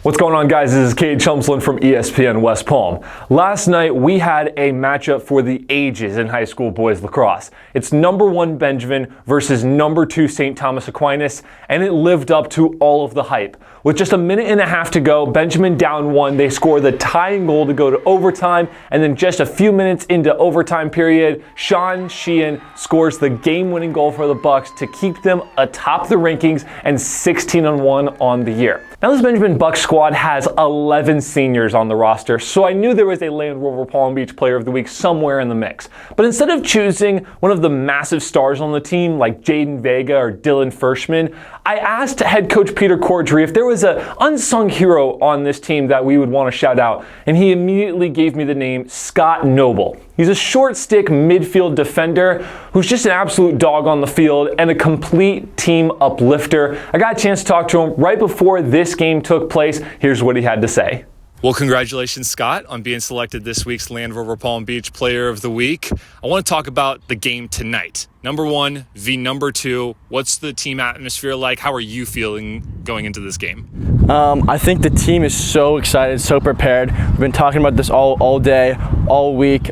What's going on, guys? This is Cade Chumsland from ESPN West Palm. Last night we had a matchup for the ages in high school boys lacrosse. It's number 1 Benjamin versus number 2 St. Thomas Aquinas, and it lived up to all of the hype. With just a minute and a half to go, Benjamin down 1. They score the tying goal to go to overtime, and then just a few minutes into overtime period, Sean Sheehan scores the game-winning goal for the Bucs to keep them atop the rankings and 16-1 on the year. Now, this Benjamin Bucs squad has 11 seniors on the roster, so I knew there was a Land Rover Palm Beach Player of the Week somewhere in the mix. But instead of choosing one of the massive stars on the team like Jaden Vega or Dylan Furshman, I asked Head Coach Peter Cordrey if there was an unsung hero on this team that we would want to shout out, and he immediately gave me the name Scott Noble. He's a short stick midfield defender who's just an absolute dog on the field and a complete team uplifter. I got a chance to talk to him right before this game took place. Here's what he had to say. Well, congratulations, Scott, on being selected this week's Land Rover Palm Beach Player of the Week. I want to talk about the game tonight. Number 1 v. number 2. What's the team atmosphere like? How are you feeling going into this game? I think the team is so excited, so prepared. We've been talking about this all day, all week.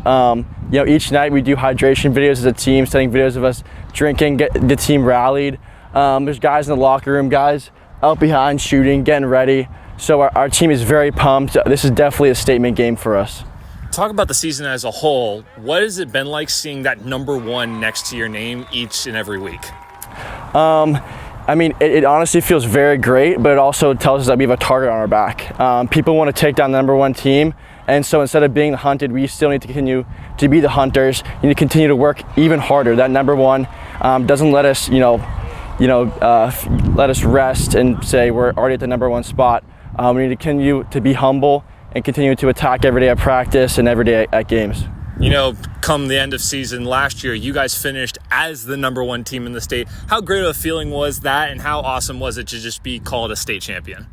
Each night we do hydration videos as a team, sending videos of us drinking, get the team rallied. There's guys in the locker room, guys out behind shooting, getting ready. So our team is very pumped. This is definitely a statement game for us. Talk about the season as a whole. What has it been like seeing that number 1 next to your name each and every week? It honestly feels very great, but it also tells us that we have a target on our back. People want to take down the number 1 team, and so instead of being the hunted, we still need to continue to be the hunters. You need to continue to work even harder. That number 1 doesn't let us, let us rest and say we're already at the number 1 spot. We need to continue to be humble and continue to attack every day at practice and every day at games. Come the end of season last year, you guys finished as the number 1 team in the state. How great of a feeling was that, and how awesome was it to just be called a state champion?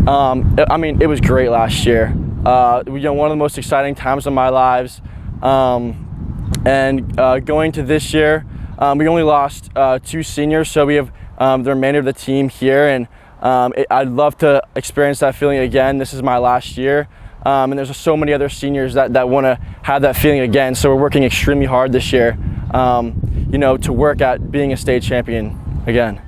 It was great last year. One of the most exciting times of my lives. Going to this year, we only lost 2 seniors, so we have the remainder of the team here, and I'd love to experience that feeling again. This is my last year. And there's so many other seniors that want to have that feeling again. So we're working extremely hard this year, to work at being a state champion again.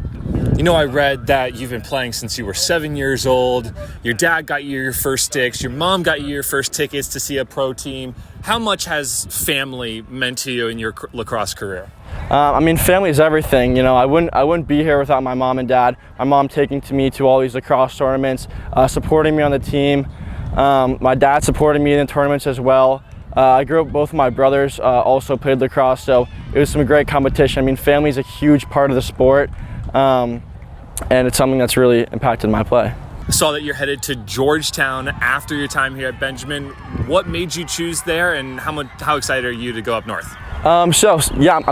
I read that you've been playing since you were 7 years old. Your dad got you your first sticks. Your mom got you your first tickets to see a pro team. How much has family meant to you in your lacrosse career? Family is everything. I wouldn't be here without my mom and dad. My mom taking me to all these lacrosse tournaments, supporting me on the team. My dad supported me in the tournaments as well. I grew up, both of my brothers also played lacrosse, so it was some great competition. Family is a huge part of the sport, and it's something that's really impacted my play. I saw that you're headed to Georgetown after your time here at Benjamin. What made you choose there, and how excited are you to go up north? I'm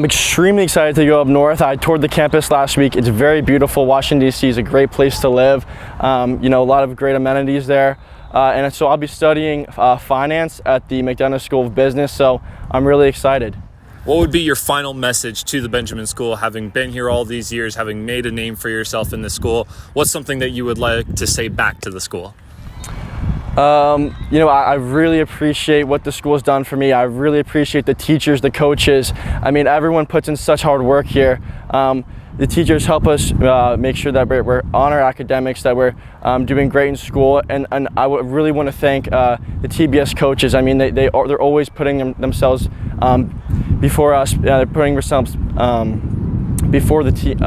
extremely excited to go up north. I toured the campus last week. It's very beautiful. Washington, D.C. is a great place to live. A lot of great amenities there. And so I'll be studying finance at the McDonough School of Business, so I'm really excited. What would be your final message to the Benjamin School, having been here all these years, having made a name for yourself in the school? What's something that you would like to say back to the school? I really appreciate what the school has done for me. I really appreciate the teachers, the coaches. Everyone puts in such hard work here. The teachers help us make sure that we're on our academics, that we're doing great in school, and I would really want to thank the TBS coaches. They're always putting themselves before us. They're putting themselves before the team.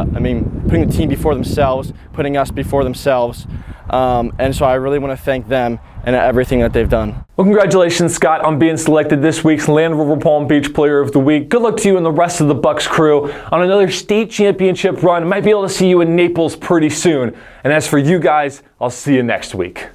Putting the team before themselves, putting us before themselves, and so I really want to thank them and everything that they've done. Well, congratulations, Scott, on being selected this week's Land Rover Palm Beach Player of the Week. Good luck to you and the rest of the Bucs crew on another state championship run. I might be able to see you in Naples pretty soon. And as for you guys, I'll see you next week.